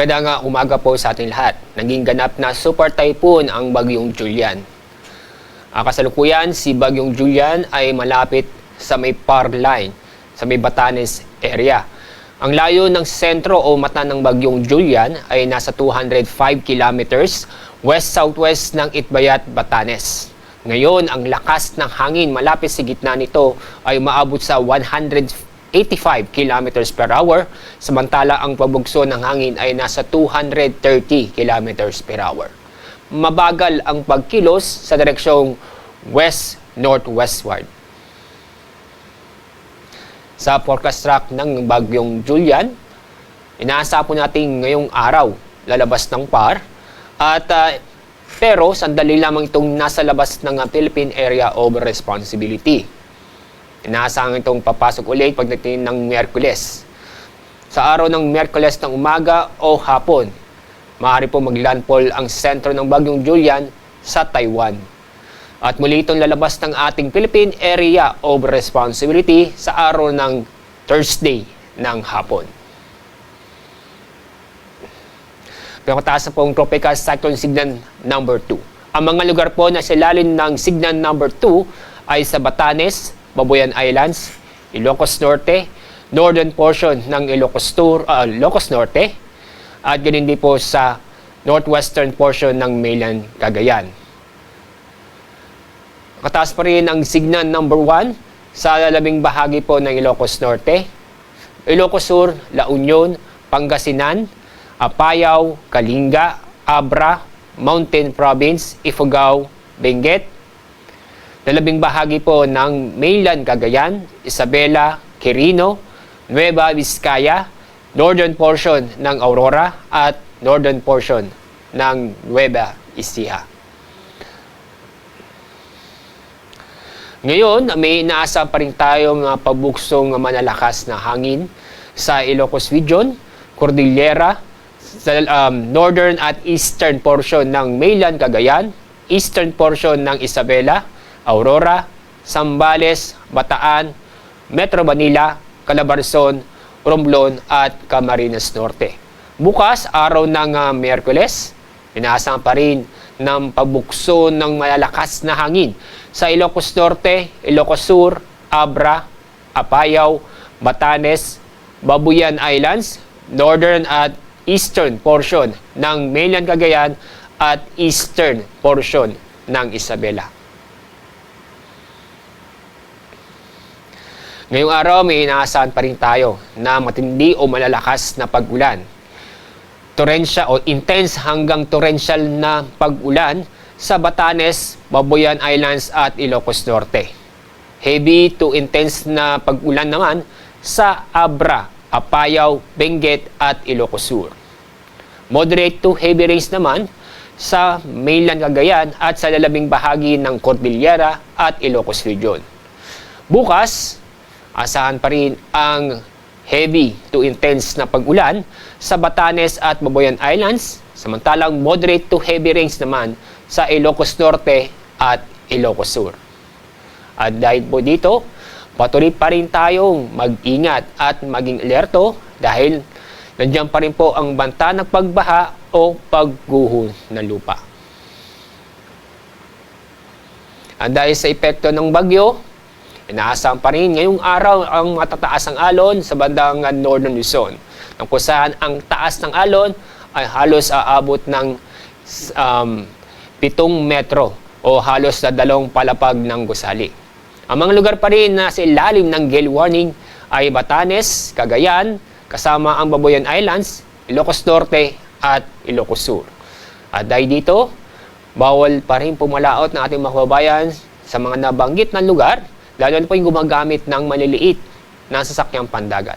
Magandang umaga po sa ating lahat. Naging ganap na super typhoon ang Bagyong Julian. Kasalukuyan, si Bagyong Julian ay malapit sa may power line, sa may Batanes area. Ang layo ng sentro o mata ng Bagyong Julian ay nasa 205 kilometers west-southwest ng Itbayat, Batanes. Ngayon, ang lakas ng hangin malapit sa gitna nito ay maabot sa 185 kilometers per hour, samantala ang pabugso ng hangin ay nasa 230 kilometers per hour. Mabagal ang pagkilos sa direksyong west-northwestward. Sa forecast track ng Bagyong Julian, inaasa po natin ngayong araw lalabas ng PAR at pero sandali lamang itong nasa labas ng Philippine Area of Responsibility. Inaasahan itong papasok ulit pagdating ng Miyerkules. Sa araw ng Miyerkules ng umaga o hapon, maaari po maglandfall ang sentro ng Bagyong Julian sa Taiwan. At muli itong lalabas ng ating Philippine Area of Responsibility sa araw ng Thursday ng hapon. Pagkataas na pong Tropical Cyclone Signal number 2. Ang mga lugar po na silalin ng Signal number 2 ay sa Batanes, Babuyan Islands, Ilocos Norte, northern portion ng Ilocos Norte, at ganun din po sa northwestern portion ng mainland Cagayan. Kataas pa rin ang signal number 1 sa lalabing bahagi po ng Ilocos Norte, Ilocos Sur, La Union, Pangasinan, Apayao, Kalinga, Abra, Mountain Province, Ifugao, Benguet, lalabing bahagi po ng mainland Cagayan, Isabela, Quirino, Nueva Vizcaya, northern portion ng Aurora at northern portion ng Nueva Ecija. Ngayon, may inaasa pa rin tayong pabuksong malalakas na hangin sa Ilocos Region, Cordillera, sa northern at eastern portion ng mainland Cagayan, eastern portion ng Isabela, Aurora, Zambales, Bataan, Metro Manila, Calabarzon, Romblon at Camarines Norte. Bukas, araw ng Miyerkules, inaasahan pa rin ng pabukso ng malalakas na hangin sa Ilocos Norte, Ilocos Sur, Abra, Apayao, Batanes, Babuyan Islands, northern at eastern portion ng mainland Cagayan at eastern portion ng Isabela. Ngayong araw, may inaasahan pa rin tayo na matindi o malalakas na pag-ulan. Torrential o intense hanggang torrential na pag-ulan sa Batanes, Babuyan Islands at Ilocos Norte. Heavy to intense na pag-ulan naman sa Abra, Apayao, Benguet at Ilocos Sur. Moderate to heavy rains naman sa mainland Cagayan at sa lalabing bahagi ng Cordillera at Ilocos Region. Bukas, asahan pa rin ang heavy to intense na pag-ulan sa Batanes at Babuyan Islands, samantalang moderate to heavy rains naman sa Ilocos Norte at Ilocos Sur. At dahil po dito, patuloy pa rin tayong mag-ingat at maging alerto dahil nandiyan pa rin po ang banta ng pagbaha o pagguho ng lupa. At dahil sa epekto ng bagyo, inaasahan pa rin ngayong araw ang matataas ng alon sa bandang Northern Luzon, kung saan ang taas ng alon ay halos aabot ng 7 metro o halos sa 2 palapag ng gusali. Ang mga lugar pa rin na sa ilalim ng gale warning ay Batanes, Cagayan, kasama ang Babuyan Islands, Ilocos Norte at Ilocos Sur. At dahil dito, bawal pa rin pumalaot ng ating mga kababayan sa mga nabanggit na lugar, lalo na po yung gumagamit ng maliliit na sasakyang pandagat.